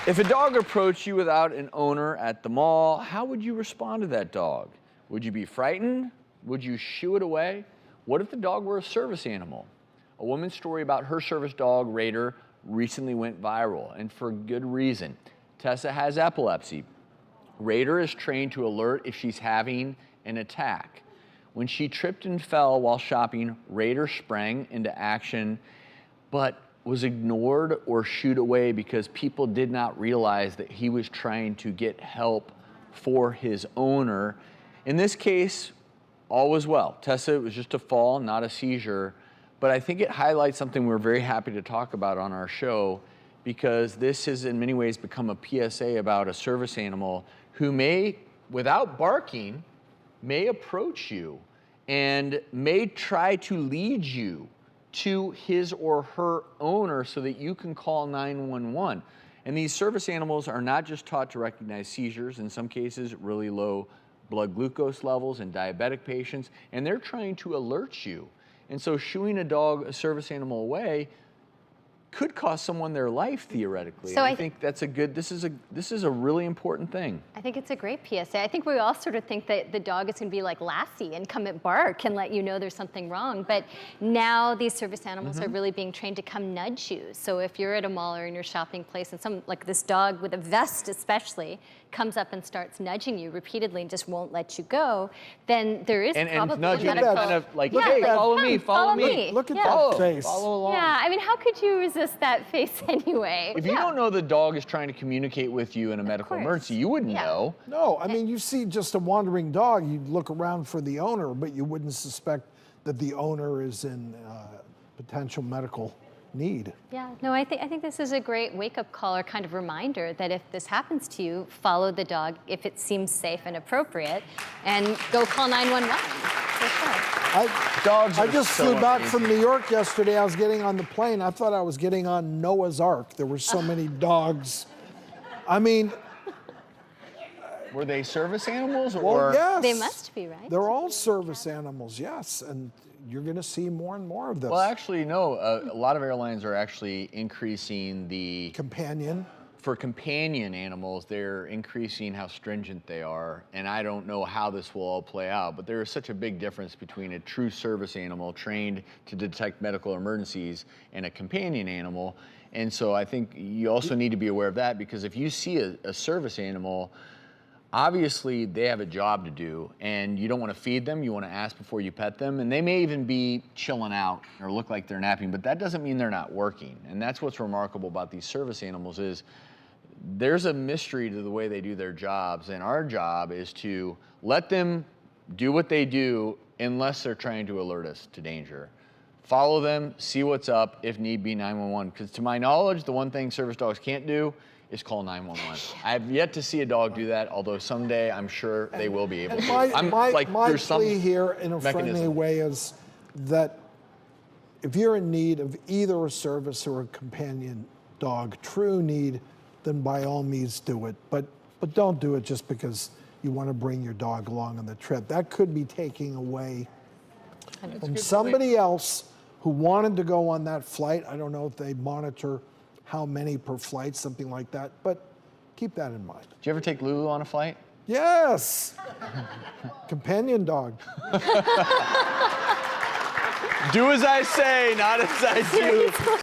If a dog approached you without an owner at the mall, how would you respond to that dog? Would you be frightened? Would you shoo it away? What if the dog were a service animal? A woman's story about her service dog, Raider, recently went viral, and for good reason. Tessa has epilepsy. Raider is trained to alert if she's having an attack. When she tripped and fell while shopping, Raider sprang into action, but was ignored or shooed away because people did not realize that he was trying to get help for his owner. In this case, all was well. Tessa, it was just a fall, not a seizure, but I think it highlights something we're very happy to talk about on our show, because this has in many ways become a PSA about a service animal who may, without barking, may approach you and may try to lead you to his or her owner so that you can call 911. And these service animals are not just taught to recognize seizures, in some cases really low blood glucose levels in diabetic patients, and they're trying to alert you. And so shooing a dog, a service animal away, could cost someone their life theoretically. So I think that's a good, this is a really important thing. I think it's a great PSA. I think we all sort of think that the dog is going to be like Lassie and come and bark and let you know there's something wrong. But now these service animals are really being trained to come nudge you. So if you're at a mall or in your shopping place and some, like this dog with a vest especially, comes up and starts nudging you repeatedly and just won't let you go, then there is probably and nudging a medical... kind of like, hey, follow me, follow me. Look at that face. Follow along. Yeah, I mean, how could you resist that face anyway? If you don't know the dog is trying to communicate with you in a medical emergency, you wouldn't know. No, I mean, you see just a wandering dog, you'd look around for the owner, but you wouldn't suspect that the owner is in potential medical need. Yeah, no, I think this is a great wake-up call or kind of reminder that if this happens to you, follow the dog if it seems safe and appropriate, and go call 911. For sure. I just flew back from New York yesterday. I was getting on the plane. I thought I was getting on Noah's Ark. There were so many dogs. I mean... Were they service animals or? Well, yes. They must be, right? They're all service animals, yes. And you're going to see more and more of this. Well, actually, no. A lot of airlines are actually increasing the... Companion. For companion animals, they're increasing how stringent they are. And I don't know how this will all play out, but there is such a big difference between a true service animal trained to detect medical emergencies and a companion animal. And so I think you also need to be aware of that, because if you see a service animal, obviously they have a job to do, and you don't want to feed them, you want to ask before you pet them, and they may even be chilling out or look like they're napping, but that doesn't mean they're not working. And that's what's remarkable about these service animals is there's a mystery to the way they do their jobs, and our job is to let them do what they do unless they're trying to alert us to danger. Follow them, see what's up, if need be 911, because to my knowledge, the one thing service dogs can't do is call 911. I've yet to see a dog do that, although someday I'm sure they will be able to. My plea here in a friendly way is that if you're in need of either a service or a companion dog, true need, then by all means do it. But don't do it just because you want to bring your dog along on the trip. That could be taking away from somebody else who wanted to go on that flight. I don't know if they monitor how many per flight, something like that, but keep that in mind. Did you ever take Lulu on a flight? Yes. Companion dog. Do as I say, not as I do.